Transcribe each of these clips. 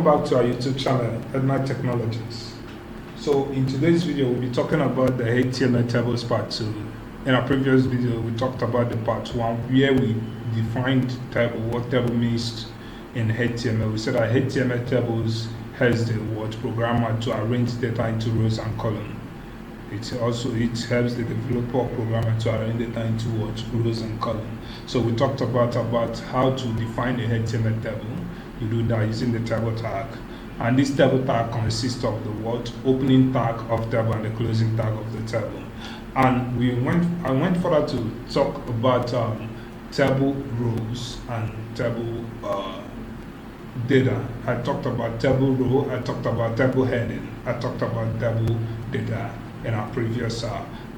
welcome back to our YouTube channel, Edna Technologies. So in today's video, we'll be talking about the HTML tables part 2. In our previous video, we talked about the part 1 where we defined table, what table means in HTML. We said that HTML tables helps the word programmer to arrange data into rows and columns. It helps the developer or programmer to arrange data into rows and columns. So we talked about how to define a HTML table. You do that using the table tag, and this table tag consists of the word opening tag of table and the closing tag of the table. And I went further to talk about table rows and table data. I talked about table row, I talked about table heading, I talked about table data in our previous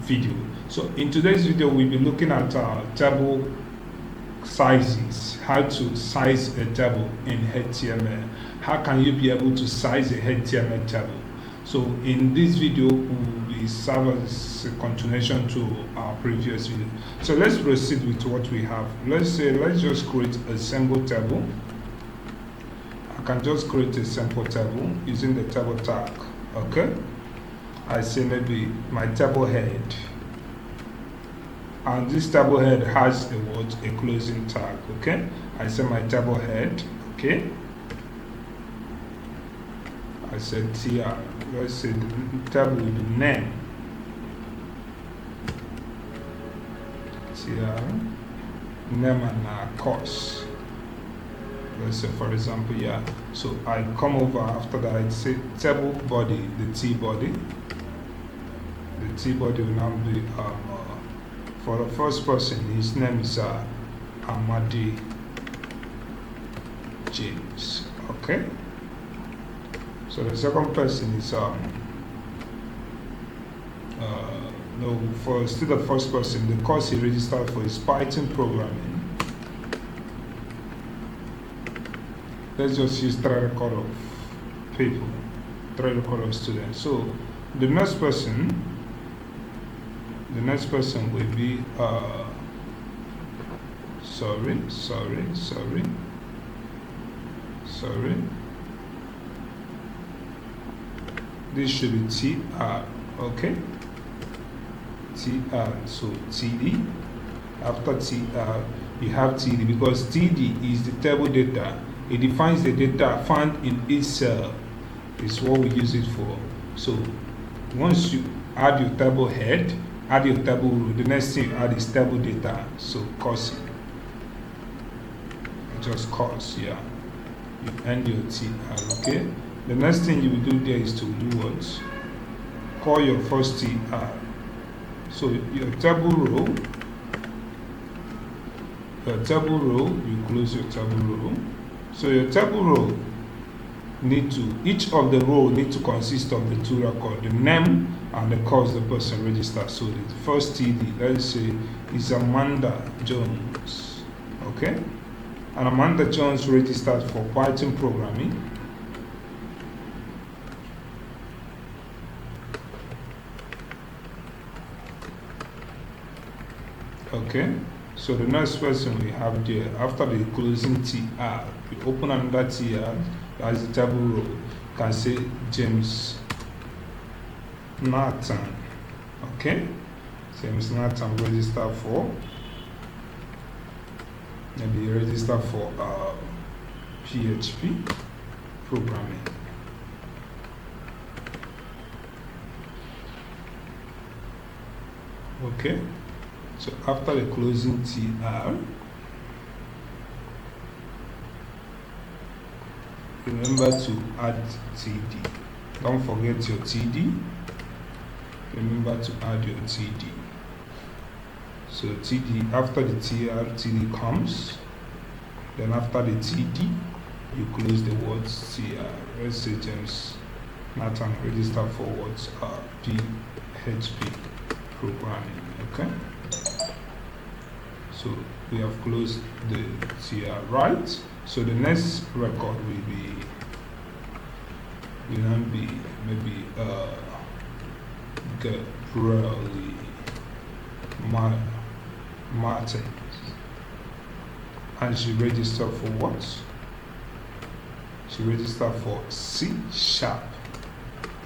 video. So in today's video, we'll be looking at table sizes, how to size a table in HTML. How can you be able to size a HTML table? So in this video, we will be serve as a continuation to our previous video. So let's proceed with what we have. Let's just create a simple table. I can just create a simple table using the table tag. Okay, I say maybe my table head, and this table head has a closing tag. Okay, I say my table head. Okay, I said tr. Let's say the table with the name tr, name and course. Let's say, for example, yeah. So I come over after that. I say table body, the T body. The T body will now be for the first person. His name is Amadi James. Okay. So the second person is still the first person. The course he registered for is Python programming. Let's just use 3 record of people, 3 record of students. So the next person will be sorry. This should be TR, okay? TR, so TD. After TR, you have TD because TD is the table data. It defines the data found in each cell. Is what we use it for. So once you add your table head, add your table row, the next thing you add is table data. So course, just course, yeah. You end your TR, okay? The next thing you will do there is to do what? Call your first TR. So your table row, you close your table row. So your table row each of the row need to consist of the 2 records, the name and the course the person registered. So the first TD, let's say, is Amanda Jones. Okay? And Amanda Jones registered for Python programming. Okay, so the next person we have there, after the closing TR, we open another TR, that's the table row. You can say James Nathan. Okay, James Nathan registered for, maybe registered for PHP programming. Okay. So after the closing TR, remember to add TD. Don't forget your TD. Remember to add your TD. So TD, after the TR, TD comes. Then after the TD, you close the words TR. Let's say James Nathan register for words PHP programming. Okay. So we have closed the TR, right? So the next record will then be maybe Gabriel Martin, and she registered for what? to register for C#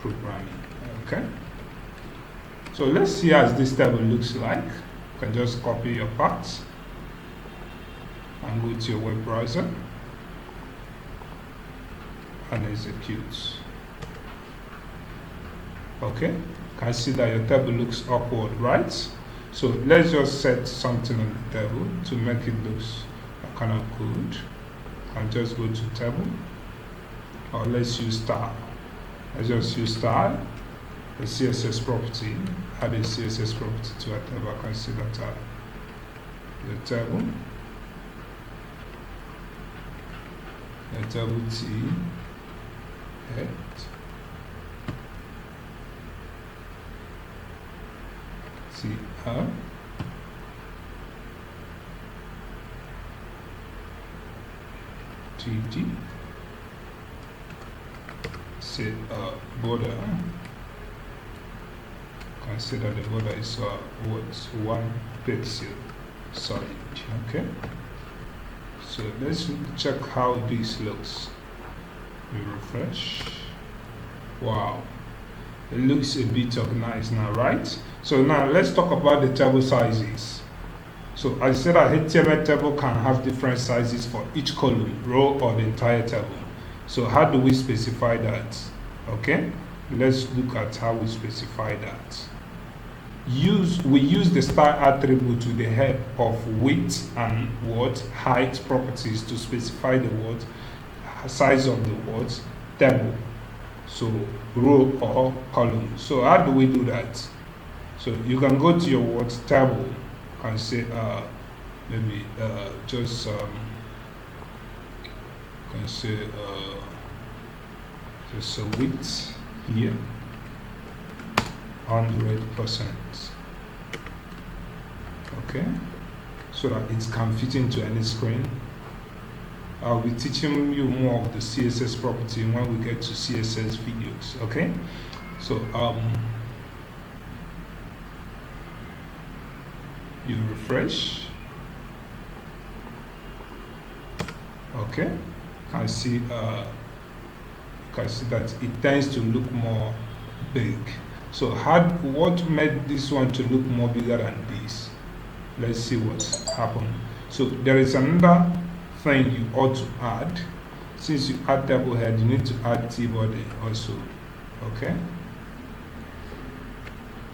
programming. Okay. So let's see how this table looks like. You can just copy your path and go to your web browser and execute. Okay, you can see that your table looks awkward, right? So let's just set something on the table to make it look kind of good. And just go to table, or let's use style. Let's just use style, the CSS property, add a CSS property to our table. I can see that the table T head TR TD say border. Consider the border is what's 1 pixel solid. Okay, so let's check how this looks. We refresh. Wow, it looks a bit organized now, right? So now let's talk about the table sizes. So I said that HTML table can have different sizes for each column, row, or the entire table. So how do we specify that? Okay, let's look at how we specify that. We use the style attribute with the help of width and height properties to specify the size of the table, so row or column. So how do we do that? So you can go to your table and say maybe just can say just a width here 100%. Okay, so that it can fit into any screen. I'll be teaching you more of the CSS property when we get to CSS videos. Okay, so you refresh. Okay, I see that it tends to look more big. So what made this one to look more bigger than this? Let's see what's happened. So there is another thing you ought to add. Since you add table head, you need to add T-body also. Okay,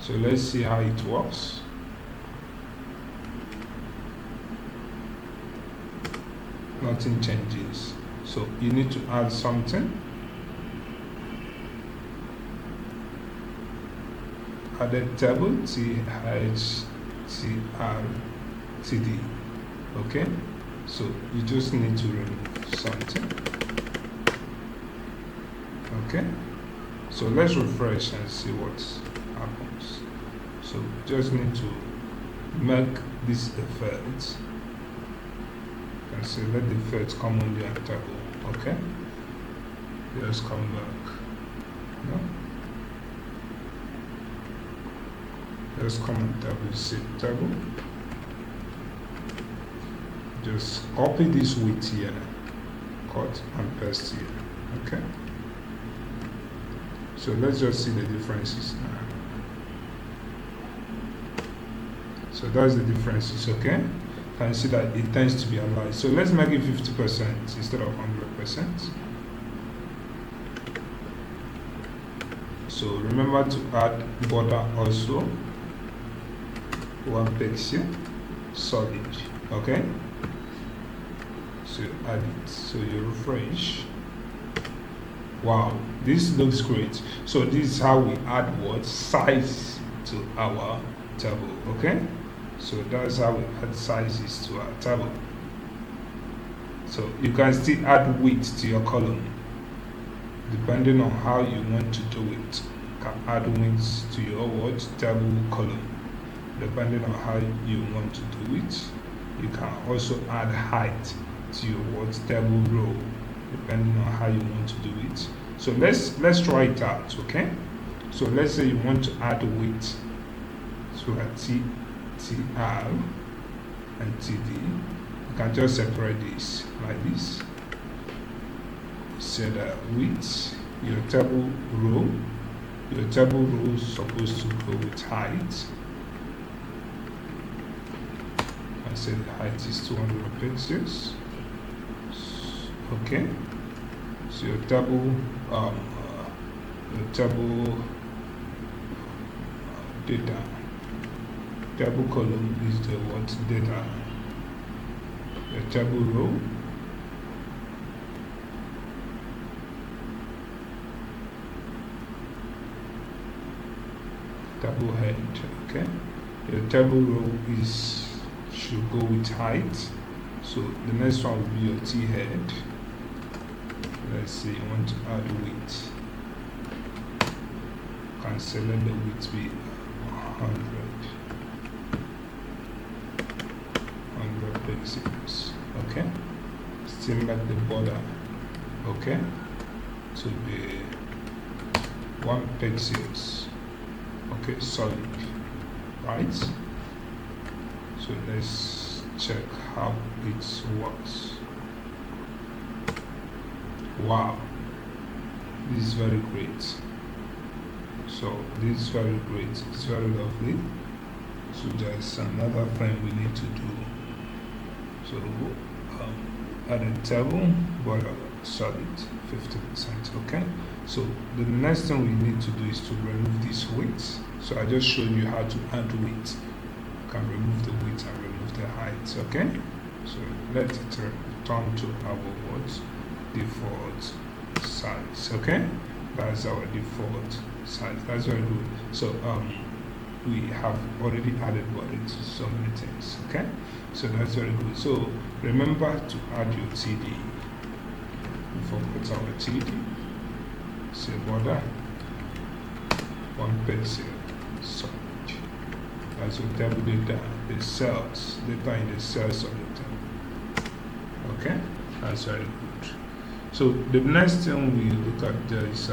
so let's see how it works. Nothing changes, so you need to add something. Added table THTRTD. Okay, so you just need to remove something. Okay, so let's refresh and see what happens. So just need to make this effect and say let the effect come only on table. Okay, just come back. No? Just come on table, say table. Just copy this width here, cut and paste here. Okay. So let's just see the differences now. So that's the differences. Okay. Can see that it tends to be aligned. So let's make it 50% instead of 100%. So remember to add border also. 1 pixel solid. Okay, so add it. So you refresh. Wow, this looks great. So this is how we add size to our table. Okay, so that's how we add sizes to our table. So you can still add width to your column depending on how you want to do it. You can add width to your table column depending on how you want to do it. You can also add height to your table row depending on how you want to do it. So let's try it out. Okay, so let's say you want to add width to a TR and TD. You can just separate this like this. said width, your table row. Your table row is supposed to go with height. I said the height is 200 pixels. Okay. So your table data. Table column is the what data. The table row. Table head. Okay. The table row should go with height. So the next one will be your T head. Let's say you want to add width. Can select the width be 100 pixels. Okay. Still make the border. Okay. To be 1 pixels. Okay, solid. Right. So let's check how it works. Wow, this is very great. So this is very great. It's very lovely. So there's another thing we need to do. So add a table, border solid 50%. Okay. So the next thing we need to do is to remove this width. So I just showed you how to add width. You can remove the width and remove the height. Okay. So let it return to our what? Default size. Okay, that's our default size. That's very good. So we have already added body to so many things. Okay, so that's very good. So remember to add your TD. We forgot our TD. Say border 1 pixel solid. That's your table data, the cells, data in the cells of the table. Okay, that's very good. So the next thing we look at there is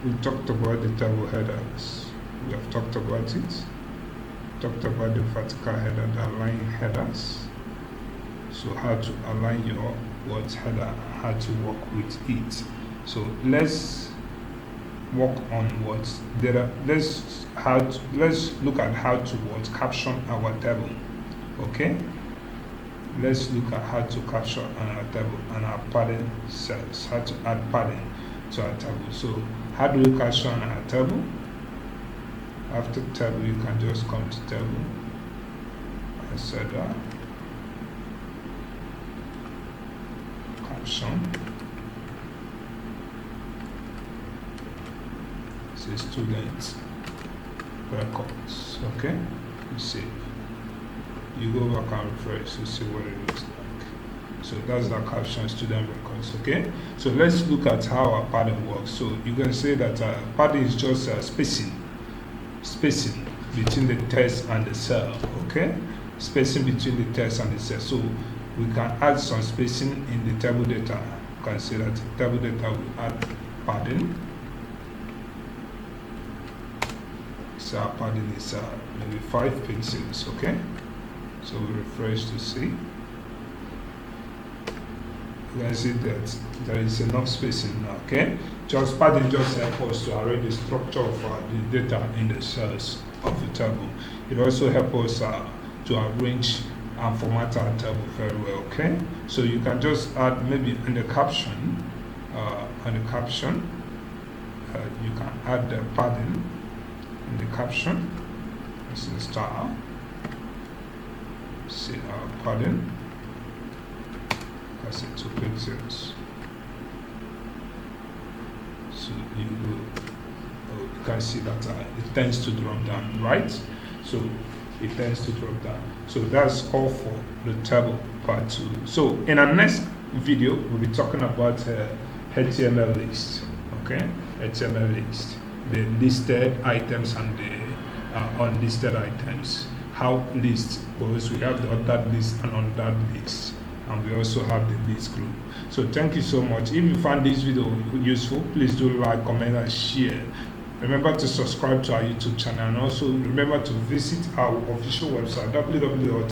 we talked about the table headers. We have talked about it. Talked about the vertical header, the align headers. So how to align your what header, how to work with it. So let's work on what data. Let's look at how to what caption our table. Okay, let's look at how to caption our table and our padding cells, how to add padding to our table. So how do we caption our table? After table, you can just come to table and set caption. Say student records. Okay, you save. You go back and refresh to see what it looks like. So that's the caption, student records. Okay, so let's look at how our padding works. So you can say that padding is just spacing between the text and the cell. Okay, spacing between the text and the cell. So we can add some spacing in the table data. You can say that table data will add padding. So our padding is maybe 5 pixels. Okay, so we refresh to see. You can see that there is enough spacing now. Okay, just padding just helps us to arrange the structure of the data in the cells of the table. It also helps us to arrange and format our table very well. Okay, so you can just add maybe in the caption, you can add the padding in the caption. This is star. See padding. That's it, 2 pixels. So you can see that it tends to drop down, right? So it tends to drop down. So that's all for the table part 2. So in our next video, we'll be talking about HTML list. Okay, HTML list, the listed items and the unlisted items. How list, because we have the ordered list and ordered list, and we also have the list group. So thank you so much. If you found this video useful, please do like, comment, and share. Remember to subscribe to our YouTube channel, and also remember to visit our official website www